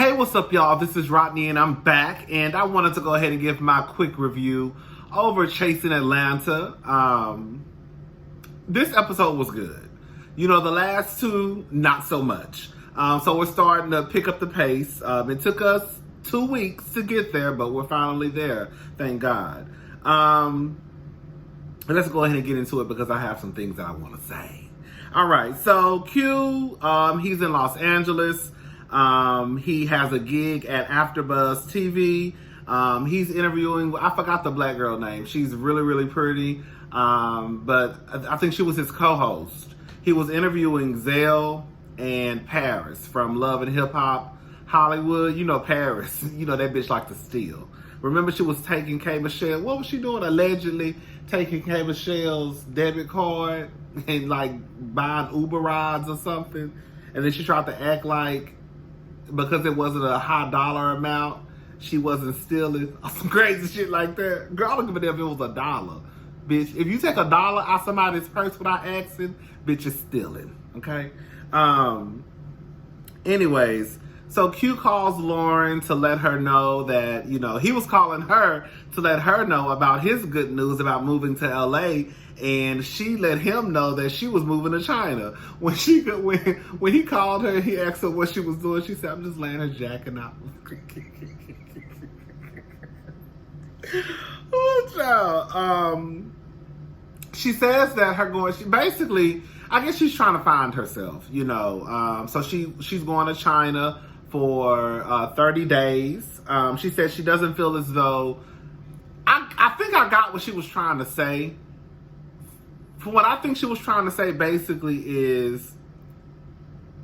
Hey, what's up, y'all? This is Rodney, and I'm back, and I wanted to go ahead and give my quick review over Chasing Atlanta. This episode was good. You know, the last two, not so much. So we're starting to pick up the pace. It took us 2 weeks to get there, but we're finally there, thank God. Let's go ahead and get into it because I have some things that I want to say. All right, so Q, he's in Los Angeles. He has a gig at AfterBuzz TV. He's interviewing, I forgot the black girl name. She's really, really pretty. But I think she was his co-host. He was interviewing Zell and Paris from Love and Hip Hop Hollywood. You know Paris. You know that bitch like to steal. Remember she was taking K. Michelle. What was she doing? Allegedly taking K. Michelle's debit card and like buying Uber rides or something. And then she tried to act like because it wasn't a high dollar amount, she wasn't stealing. Some crazy shit like that. Girl, I don't give a damn if it was $1. Bitch, if you take $1 out somebody's purse without asking, bitch, you're stealing. Okay? Anyways, so Q calls Lauren to let her know that, you know, he was calling her to let her know about his good news about moving to LA, and she let him know that she was moving to China. When he called her, he asked her what she was doing. She said, "I'm just laying her jacking out." Oh, child. She says that she basically, I guess she's trying to find herself, you know. So she's going to China for 30 days. She said she doesn't feel as though, I think I got what she was trying to say. From what I think she was trying to say basically is,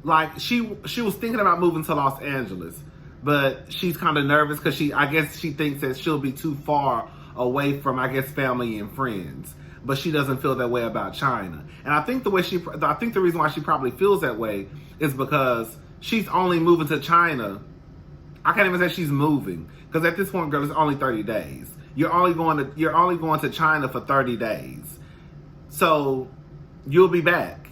like, she was thinking about moving to Los Angeles, but she's kind of nervous because I guess she thinks that she'll be too far away from, I guess, family and friends. But she doesn't feel that way about China. And I think the reason why she probably feels that way is because she's only moving to China. I can't even say she's moving, because at this point, girl, it's only 30 days. You're only going to China for 30 days. So you'll be back.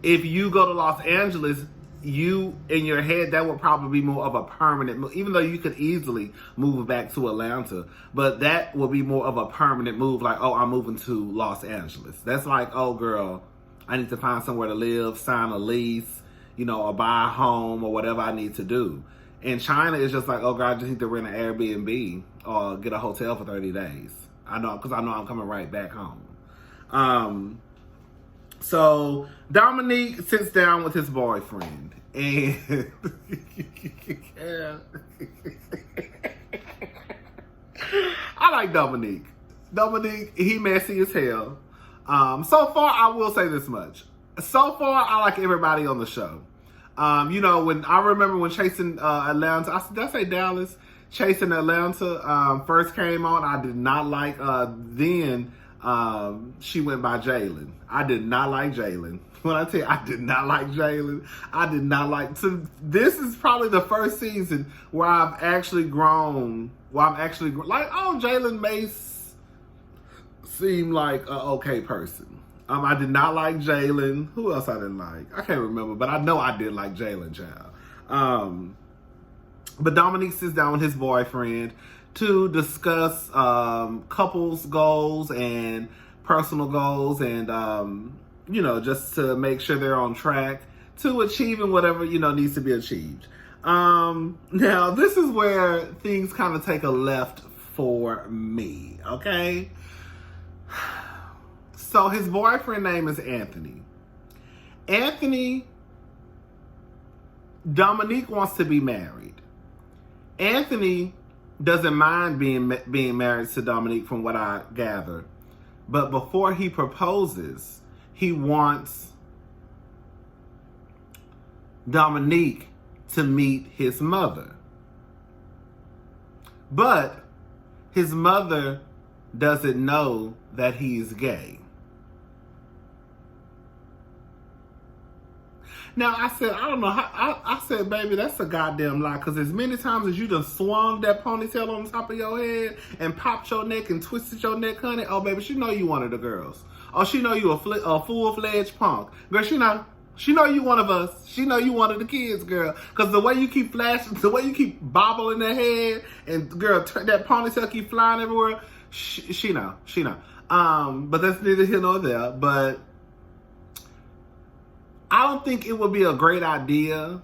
If you go to Los Angeles, you, in your head, that would probably be more of a permanent move, even though you could easily move back to Atlanta. But that would be more of a permanent move, like, oh, I'm moving to Los Angeles. That's like, oh, girl, I need to find somewhere to live, sign a lease, you know, or buy a home or whatever I need to do. In China, it's just like, oh, girl, I just need to rent an Airbnb or get a hotel for 30 days. Because I know I'm coming right back home. So Dominique sits down with his boyfriend, and I like Dominique. Dominique, he messy as hell. So far, I will say this much. So far, I like everybody on the show. You know, when I remember when Chasing Atlanta, did I say Dallas? Chasing Atlanta first came on, I did not like. Then she went by Jalen. I did not like Jalen. When I tell you, I did not like Jalen. I did not like. So this is probably the first season where I've actually grown. Like, oh, Jalen may seem like an okay person. I did not like Jalen. Who else I didn't like? I can't remember, but I know I did like Jalen, child. But Dominique sits down with his boyfriend to discuss couples goals and personal goals, and you know, just to make sure they're on track to achieving whatever, you know, needs to be achieved. Now this is where things kind of take a left for me, okay? So his boyfriend name is Anthony. Dominique wants to be married. Anthony doesn't mind being married to Dominique, from what I gather. But before he proposes, he wants Dominique to meet his mother. But his mother doesn't know that he's gay. Now, I said, I don't know how, I said, baby, that's a goddamn lie, because as many times as you done swung that ponytail on the top of your head and popped your neck and twisted your neck, honey, oh, baby, she know you one of the girls. Oh, she know you a full-fledged punk. Girl, she know. She know you one of us. She know you one of the kids, girl. Because the way you keep flashing, the way you keep bobbling that head, and girl, that ponytail keep flying everywhere. She know. But that's neither here nor there. But I don't think it would be a great idea.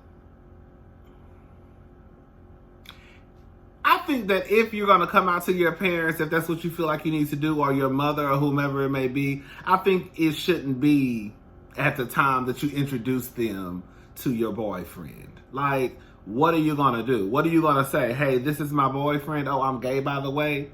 I think that if you're going to come out to your parents, if that's what you feel like you need to do, or your mother or whomever it may be, I think it shouldn't be at the time that you introduce them to your boyfriend. Like, what are you going to do? What are you going to say? Hey, this is my boyfriend. Oh, I'm gay, by the way.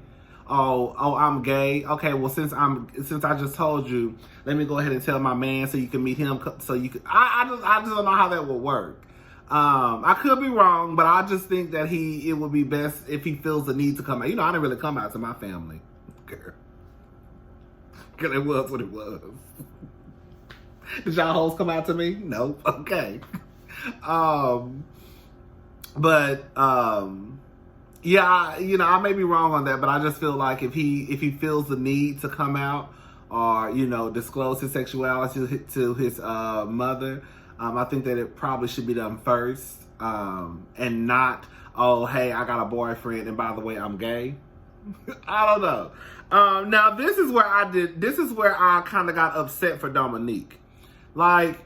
Oh, I'm gay. Okay, well, since I just told you, let me go ahead and tell my man so you can meet him. So you can. I just don't know how that would work. I could be wrong, but I just think that it would be best if he feels the need to come out. You know, I didn't really come out to my family. Girl, it was what it was. Did y'all hoes come out to me? No. Okay. Yeah, I may be wrong on that, but I just feel like if he feels the need to come out or, disclose his sexuality to his mother, I think that it probably should be done first, and not, oh, hey, I got a boyfriend, and by the way, I'm gay. I don't know. Now, this is where I kind of got upset for Dominique. Like,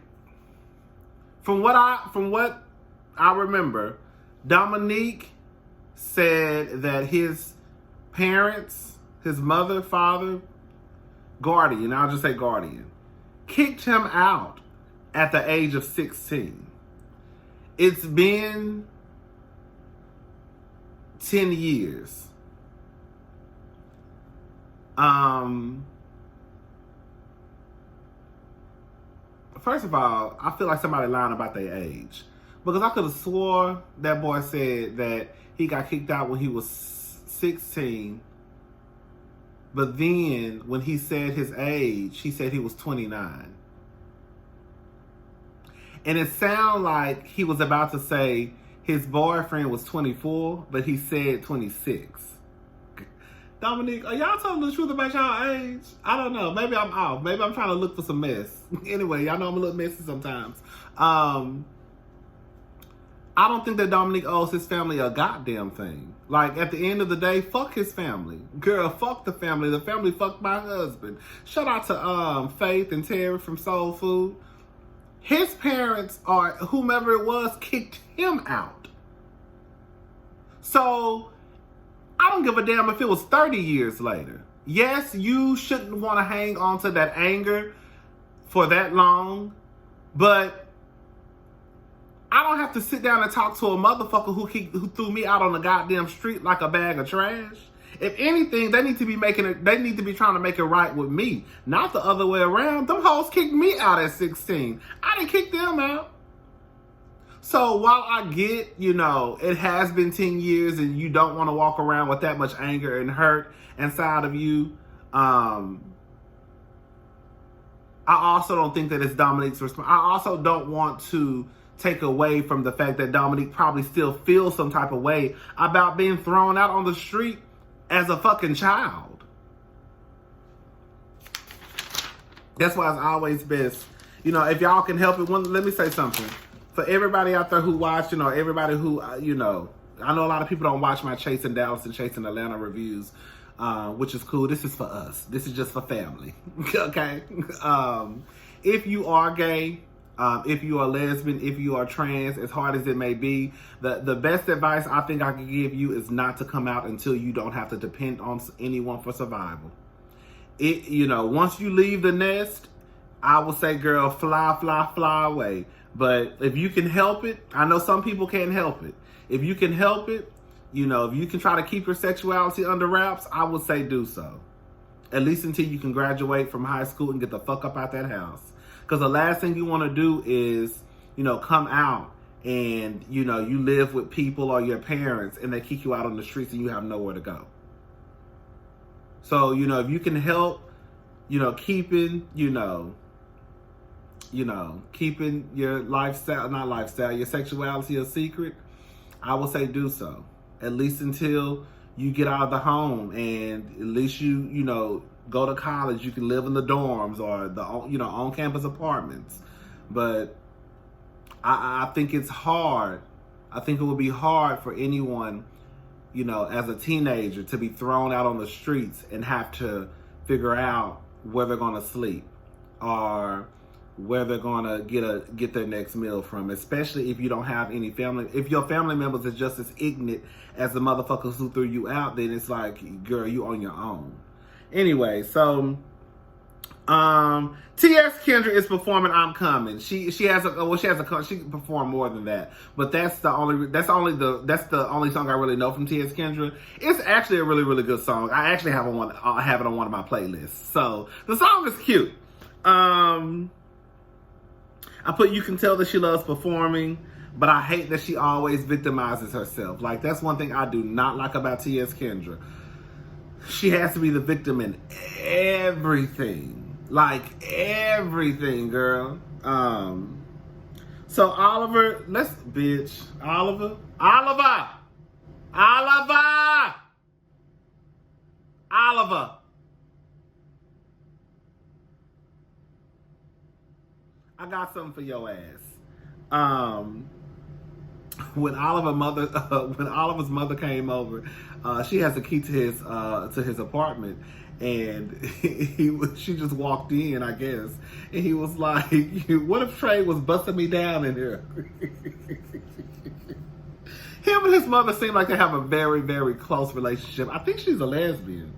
from what I remember, Dominique said that his parents, his mother, father, guardian, I'll just say guardian, kicked him out at the age of 16. It's been 10 years. First of all, I feel like somebody lying about their age. Because I could have swore that boy said that he got kicked out when he was 16. But then when he said his age, he said he was 29. And it sounded like he was about to say his boyfriend was 24, but he said 26. Dominique, are y'all telling the truth about y'all age? I don't know. Maybe I'm off. Maybe I'm trying to look for some mess. Anyway, y'all know I'm a little messy sometimes. I don't think that Dominique owes his family a goddamn thing. Like, at the end of the day, fuck his family. Girl, fuck the family. The family fucked my husband. Shout out to Faith and Terry from Soul Food. His parents, or whomever it was, kicked him out. So, I don't give a damn if it was 30 years later. Yes, you shouldn't want to hang on to that anger for that long, but I don't have to sit down and talk to a motherfucker who threw me out on the goddamn street like a bag of trash. If anything, they need to be trying to make it right with me, not the other way around. Them hoes kicked me out at 16. I didn't kick them out. So while I get, it has been 10 years and you don't want to walk around with that much anger and hurt inside of you, I also don't think that it's Dominique's response. I also don't want to take away from the fact that Dominique probably still feels some type of way about being thrown out on the street as a fucking child. That's why it's always best, if y'all can help it. Let me say something. For everybody out there who watch, everybody who, I know a lot of people don't watch my Chasing Dallas and Chasing Atlanta reviews, which is cool. This is for us. This is just for family. Okay? If you are gay, if you are lesbian, if you are trans, as hard as it may be, the best advice I think I can give you is not to come out until you don't have to depend on anyone for survival. Once you leave the nest, I will say, girl, fly, fly, fly away. But if you can help it, I know some people can't help it. If you can help it, if you can try to keep your sexuality under wraps, I would say do so. At least until you can graduate from high school and get the fuck up out that house. Because the last thing you want to do is, come out and, you live with people or your parents and they kick you out on the streets and you have nowhere to go. So, if you can help, keeping, keeping your your sexuality a secret, I would say do so. At least until you get out of the home and at least you go to college, you can live in the dorms or the on-campus apartments. But I think it's hard. I think it would be hard for anyone, as a teenager to be thrown out on the streets and have to figure out where they're going to sleep or where they're going to get their next meal from, especially if you don't have any family. If your family members are just as ignorant as the motherfuckers who threw you out, then it's like, girl, you on your own. Anyway, so T.S. Kendra is performing "I'm Coming." She performed more than that, but that's the only song I really know from T.S. Kendra. It's actually a really, really good song. I actually have it on one of my playlists. So the song is cute. You can tell that she loves performing, but I hate that she always victimizes herself. Like, that's one thing I do not like about T.S. Kendra. She has to be the victim in everything. Like, everything, girl. So Oliver, Oliver. I got something for your ass. When Oliver's mother came over, she has the key to his apartment, and she just walked in, I guess, and he was like, "What if Trey was busting me down in here?" Him and his mother seem like they have a very, very close relationship. I think she's a lesbian.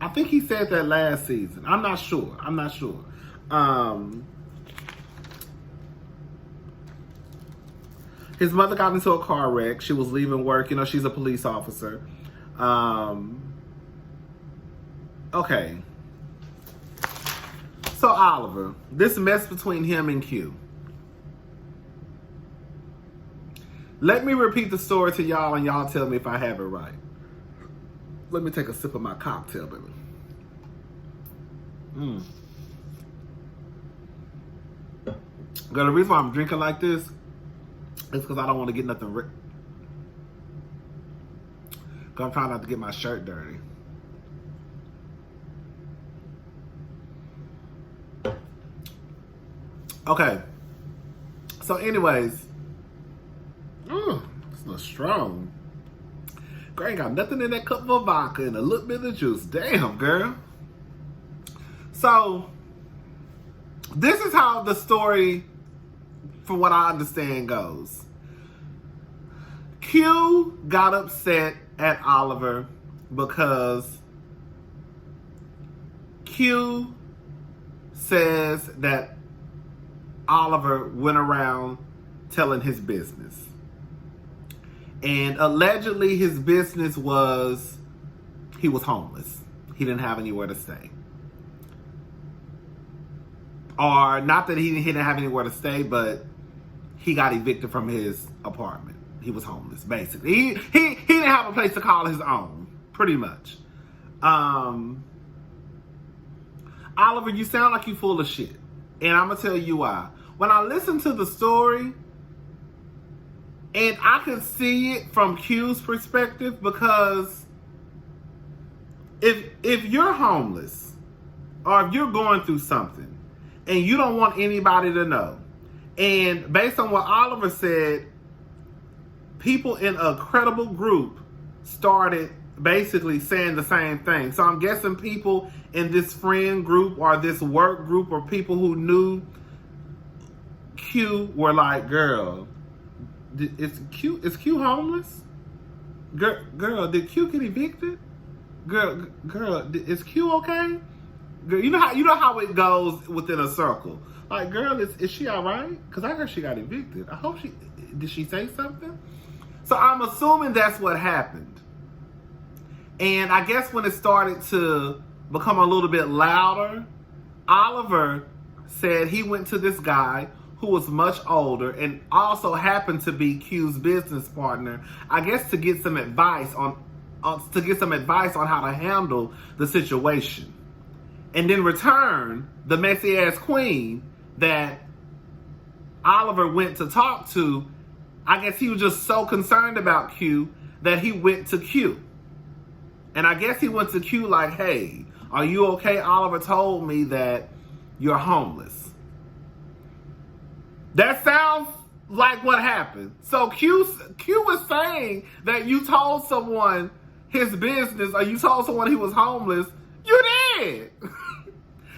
I think he said that last season. I'm not sure. His mother got into a car wreck. She was leaving work. She's a police officer. Okay. So Oliver, this mess between him and Q. Let me repeat the story to y'all, and y'all tell me if I have it right. Let me take a sip of my cocktail, baby. Girl, the reason why I'm drinking like this is because I don't want to get nothing because I'm trying not to get my shirt dirty. Okay. So anyways, it's not strong. Girl, ain't got nothing in that cup of vodka and a little bit of juice. Damn, girl. So this is how the story, from what I understand, goes. Q got upset at Oliver because Q says that Oliver went around telling his business. And allegedly his business was he was homeless. He didn't have anywhere to stay. Or not that he didn't have anywhere to stay, but he got evicted from his apartment. He was homeless, basically. He didn't have a place to call his own, pretty much. Oliver, you sound like you full of shit. And I'm going to tell you why. When I listen to the story, and I can see it from Q's perspective, because if you're homeless, or if you're going through something, and you don't want anybody to know, and based on what Oliver said, people in a credible group started basically saying the same thing. So I'm guessing people in this friend group or this work group or people who knew Q were like, girl, is Q homeless? Girl, did Q get evicted? Girl, is Q okay? Girl, you know how it goes within a circle. Like, girl, is she all right? Because I heard she got evicted. I hope did she say something? So I'm assuming that's what happened. And I guess when it started to become a little bit louder, Oliver said he went to this guy who was much older and also happened to be Q's business partner, I guess to get some advice on how to handle the situation. And in return, the messy ass queen that Oliver went to talk to, I guess he was just so concerned about Q that he went to Q. And I guess he went to Q like, hey, are you okay? Oliver told me that you're homeless. That sounds like what happened. So Q was saying that you told someone his business, or you told someone he was homeless. You did.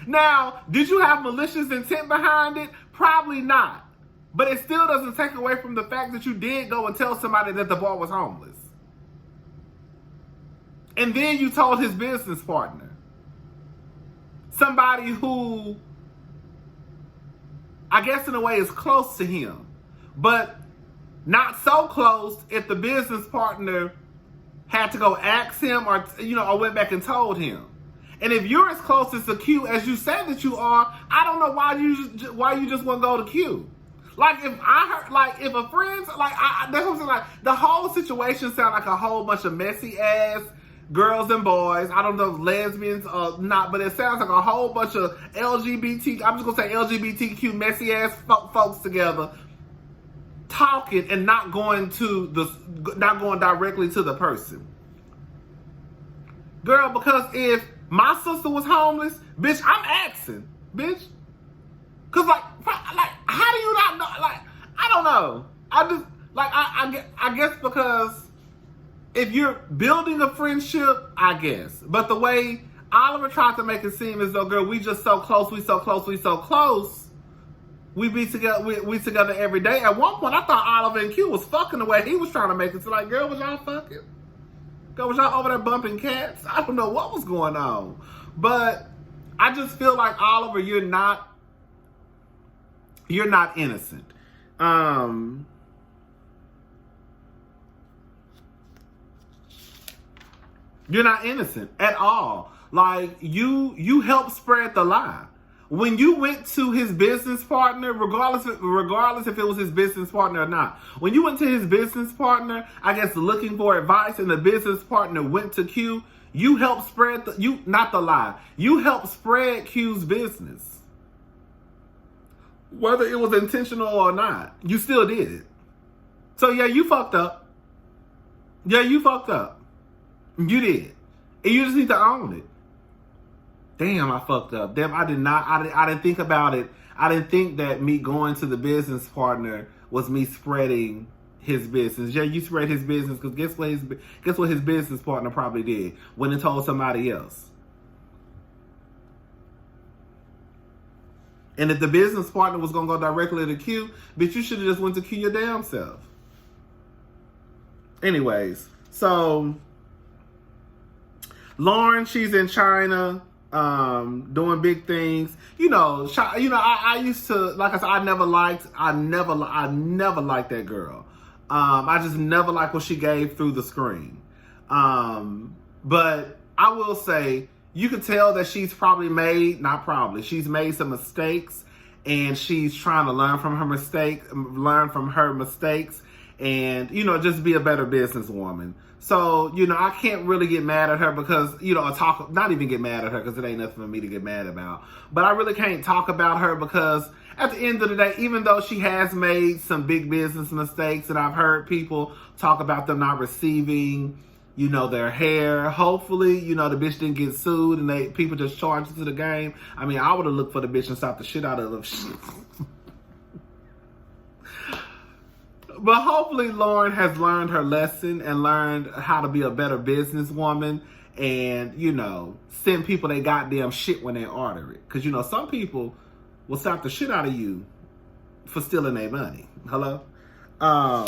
Now, did you have malicious intent behind it? Probably not. But it still doesn't take away from the fact that you did go and tell somebody that the boy was homeless. And then you told his business partner. Somebody who, I guess in a way, is close to him. But not so close if the business partner had to go ask him or went back and told him. And if you're as close to Q as you said that you are, I don't know why you just wouldn't go to Q. Like if I heard, like if a friend's that's what I'm saying. Like the whole situation sounded like a whole bunch of messy ass girls and boys. I don't know if lesbians or not, but it sounds like a whole bunch of LGBT. I'm just gonna say LGBTQ messy ass folks together talking and not going directly to the person. Girl, because if my sister was homeless, bitch, I'm asking, bitch. Cause like, how do you not know? Like, I don't know. I just I guess because if you're building a friendship, I guess. But the way Oliver tried to make it seem as though, girl, we just so close, we so close. We be together, we together every day. At one point, I thought Oliver and Q was fucking the way he was trying to make it. So like, girl, was y'all fucking? Girl, was y'all over there bumping cats? I don't know what was going on. But I just feel like, Oliver, you're not innocent. You're not innocent at all. Like, you helped spread the lie. When you went to his business partner, regardless if it was his business partner or not, when you went to his business partner, I guess looking for advice, and the business partner went to Q, you helped spread you helped spread Q's business. Whether it was intentional or not, you still did it. So yeah, you fucked up. Yeah, you fucked up. You did. And you just need to own it. Damn, I fucked up. Damn, I didn't think about it. I didn't think that me going to the business partner was me spreading his business. Yeah, you spread his business because guess what his business partner probably did? Went and told somebody else. And if the business partner was going to go directly to Q, bitch, you should have just went to Q your damn self. Anyways, so Lauren, she's in China, doing big things. I used to, like I said, I never liked that girl. I just never liked what she gave through the screen. But I will say, you could tell that she's she's made some mistakes, and she's trying to learn from her mistakes, and, just be a better businesswoman. So, I can't really get mad at her because, not even get mad at her because it ain't nothing for me to get mad about. But I really can't talk about her because at the end of the day, even though she has made some big business mistakes, and I've heard people talk about them not receiving, their hair. Hopefully, the bitch didn't get sued and people just charged to the game. I mean, I would have looked for the bitch and stopped the shit out of them. But hopefully Lauren has learned her lesson and learned how to be a better businesswoman and, send people their goddamn shit when they order it. Because, some people will stop the shit out of you for stealing their money. Hello? The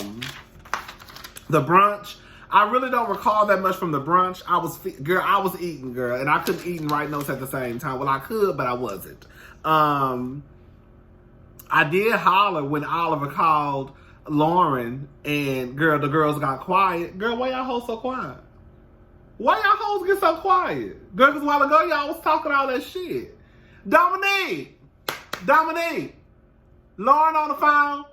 brunch. I really don't recall that much from the brunch. I was eating, girl, and I couldn't eat and write notes at the same time. Well, I could, but I wasn't. I did holler when Oliver called Lauren, and girl, the girls got quiet. Girl, why y'all hoes so quiet? Why y'all hoes get so quiet? Girl, because a while ago y'all was talking all that shit. Dominique, Lauren on the phone.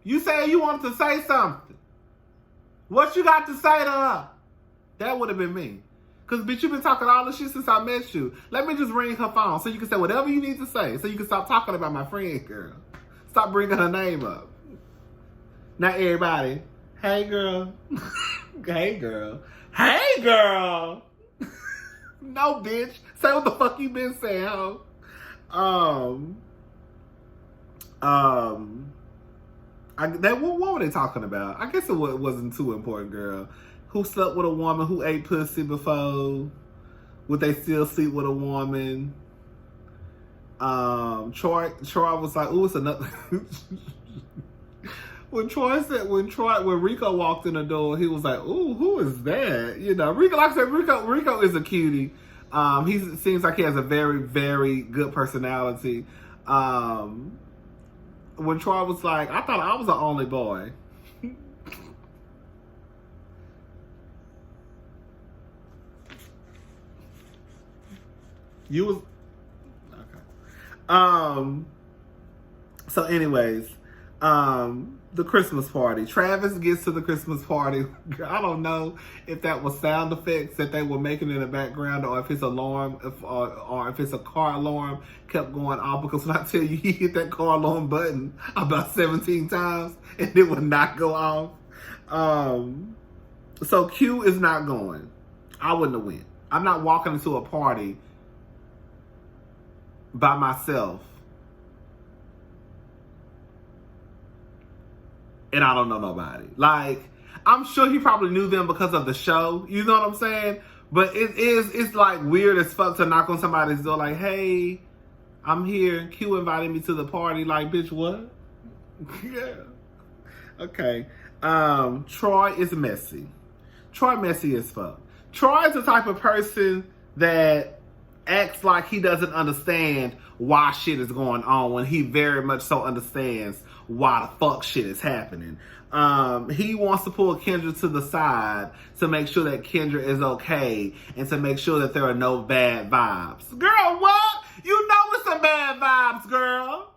You said you wanted to say something. What you got to say to her? That would have been me. Because, bitch, you've been talking all this shit since I met you. Let me just ring her phone so you can say whatever you need to say. So you can stop talking about my friend, girl. Stop bringing her name up. Now, everybody. Hey, girl. Hey, girl. Hey, girl. No, bitch. Say what the fuck you been saying, ho. What were they talking about? I guess it wasn't too important, girl. Who slept with a woman who ate pussy before? Would they still sleep with a woman? Troy was like, ooh, it's another. When Rico walked in the door, he was like, ooh, who is that? You know, Rico, like I said, Rico is a cutie. He seems like he has a very, very good personality. When Troy was like, I thought I was the only boy. You was okay. So anyways, the Christmas party. Travis gets to the Christmas party. I don't know if that was sound effects that they were making in the background, or if his alarm, or if it's a car alarm kept going off. Because when I tell you, he hit that car alarm button about 17 times and it would not go off. So Q is not going. I wouldn't have went. I'm not walking into a party by myself and I don't know nobody. Like, I'm sure he probably knew them because of the show. You know what I'm saying? But it's like weird as fuck to knock on somebody's door like, hey, I'm here. Q invited me to the party. Like, bitch, what? Yeah. Okay. Troy is messy. Troy messy as fuck. Troy is the type of person that acts like he doesn't understand why shit is going on when he very much so understands why the fuck shit is happening. He wants to pull Kendra to the side to make sure that Kendra is okay and to make sure that there are no bad vibes. Girl, what? You know it's some bad vibes, girl.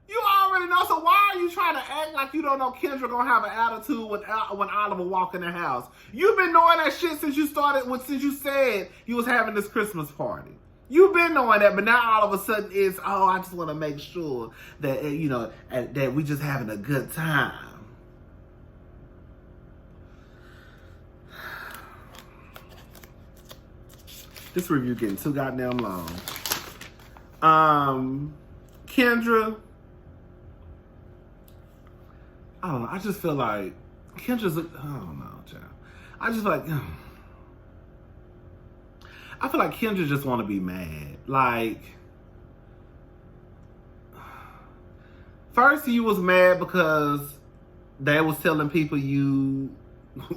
You already know, so why are you trying to act like you don't know Kendra gonna have an attitude when Oliver walk in the house? You've been knowing that shit since you said you was having this Christmas party. You've been knowing that, but now all of a sudden it's, oh, I just want to make sure that, you know, that we just having a good time. This review getting too goddamn long. Kendra, I don't know. I just feel like Kendra's, I don't know, child. I just feel like, I feel like Kendra just want to be mad. Like, first you was mad because they was telling people you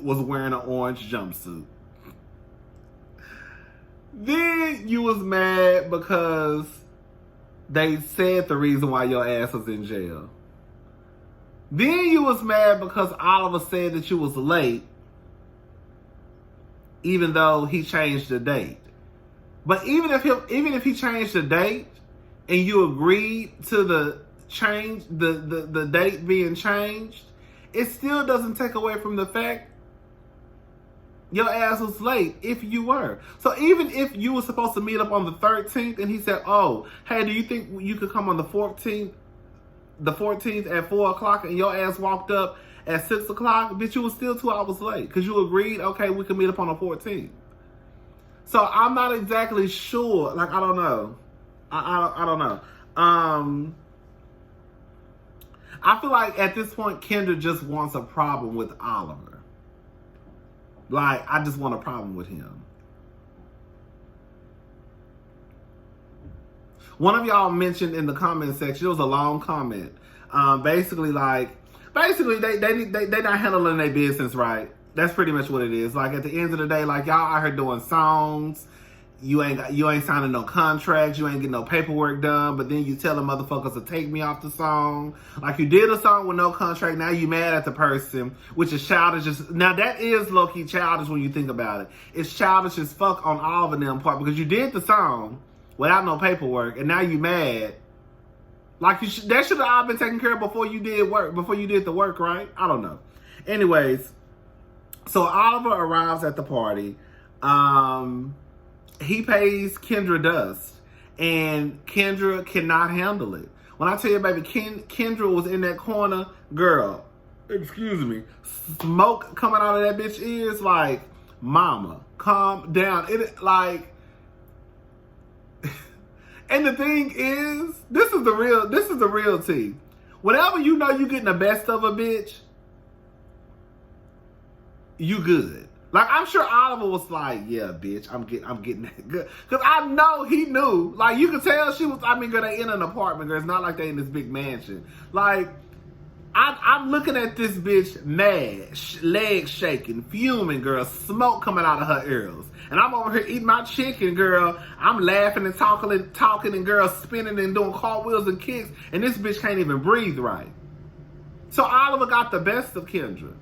was wearing an orange jumpsuit. Then you was mad because they said the reason why your ass was in jail. Then you was mad because Oliver said that you was late, even though he changed the date. But even if he changed the date and you agreed to the change, the date being changed, it still doesn't take away from the fact your ass was late if you were. So even if you were supposed to meet up on the 13th and he said, oh, hey, do you think you could come on the 14th at 4 o'clock and your ass walked up at 6 o'clock, bitch, you was still 2 hours late because you agreed, okay, we can meet up on the 14th. So I'm not exactly sure. Like, I don't know. I don't know. I feel like at this point, Kendra just wants a problem with Oliver. Like, I just want a problem with him. One of y'all mentioned in the comment section, it was a long comment. Basically, they not handling their business right. That's pretty much what it is. Like, at the end of the day, like, y'all out here doing songs. You ain't signing no contracts. You ain't getting no paperwork done. But then you tell the motherfuckers to take me off the song. Like, you did a song with no contract. Now you mad at the person, which is childish. Now that is low-key childish when you think about it. It's childish as fuck on all of them part because you did the song without no paperwork, and now you mad. Like, that should have all been taken care of before you did the work, right? I don't know. Anyways, so Oliver arrives at the party. He pays Kendra dust, and Kendra cannot handle it. When I tell you, baby, Kendra was in that corner, girl, excuse me, smoke coming out of that bitch ears like, mama, calm down. And the thing is, this is the real tea. Whenever you know you getting the best of a bitch, you good. Like, I'm sure Oliver was like, yeah, bitch, I'm getting that good. Because I know he knew. Like, you could tell she was, girl, they in an apartment, girl. It's not like they in this big mansion. Like, I'm looking at this bitch mad, legs shaking, fuming, girl, smoke coming out of her ears. And I'm over here eating my chicken, girl. I'm laughing and talking and girl spinning and doing cartwheels and kicks. And this bitch can't even breathe right. So Oliver got the best of Kendra.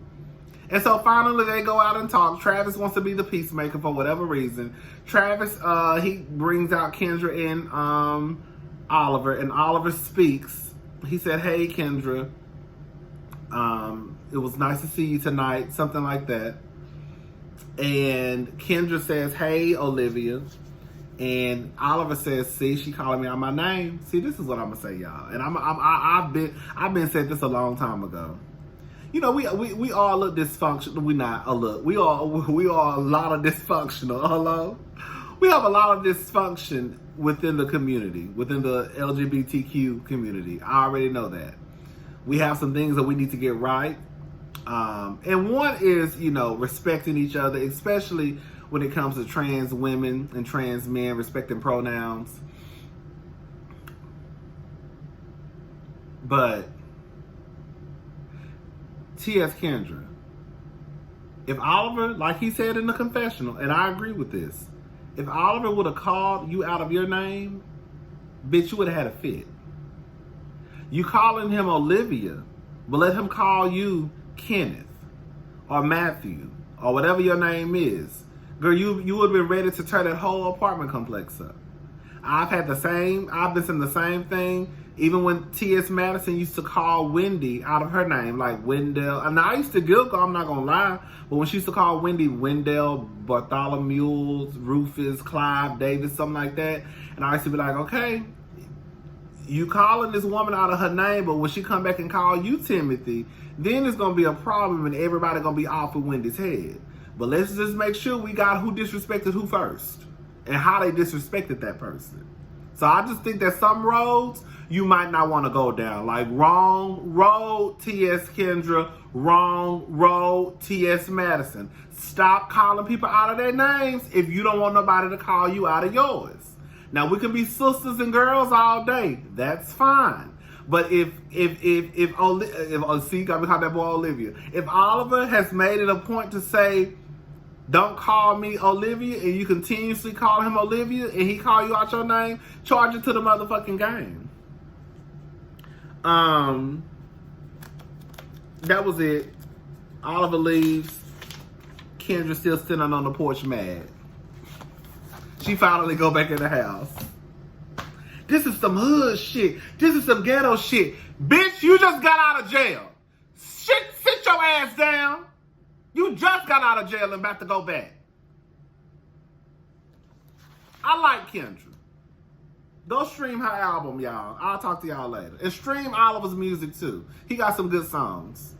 And so finally they go out and talk. Travis wants to be the peacemaker for whatever reason. Travis, he brings out Kendra and Oliver, and Oliver speaks. He said, hey, Kendra, it was nice to see you tonight, something like that. And Kendra says, hey, Olivia. And Oliver says, see, she calling me out my name. See, this is what I'm going to say, y'all. And I've been said this a long time ago. You know, we all look dysfunctional. We not a look. We all a lot of dysfunctional. Hello? We have a lot of dysfunction within the community, within the LGBTQ community. I already know that. We have some things that we need to get right. And one is, you know, respecting each other, especially when it comes to trans women and trans men, respecting pronouns. But T.S. Kendra, if Oliver, like he said in the confessional, and I agree with this, if Oliver would have called you out of your name, bitch, you would have had a fit. You calling him Olivia, but let him call you Kenneth or Matthew or whatever your name is. Girl, you would have been ready to tear that whole apartment complex up. I've been saying the same thing. Even when T.S. Madison used to call Wendy out of her name, like Wendell. And I used to giggle, I'm not going to lie. But when she used to call Wendy Wendell, Bartholomew, Rufus, Clive, Davis, something like that. And I used to be like, okay, you calling this woman out of her name, but when she come back and call you Timothy, then it's going to be a problem and everybody going to be off of Wendy's head. But let's just make sure we got who disrespected who first and how they disrespected that person. So I just think that some roads you might not want to go down. Like wrong road, T.S. Kendra. Wrong road, T.S. Madison. Stop calling people out of their names if you don't want nobody to call you out of yours. Now we can be sisters and girls all day. That's fine. But see, got me call that boy Olivia. If Oliver has made it a point to say, don't call me Olivia, and you continuously call him Olivia, and he call you out your name, charge it to the motherfucking game. That was it. Oliver leaves. Kendra still sitting on the porch mad. She finally go back in the house. This is some hood shit. This is some ghetto shit. Bitch, you just got out of jail. Sit your ass down. You just got out of jail and about to go back. I like Kendra. Go stream her album, y'all. I'll talk to y'all later. And stream Oliver's music, too. He got some good songs.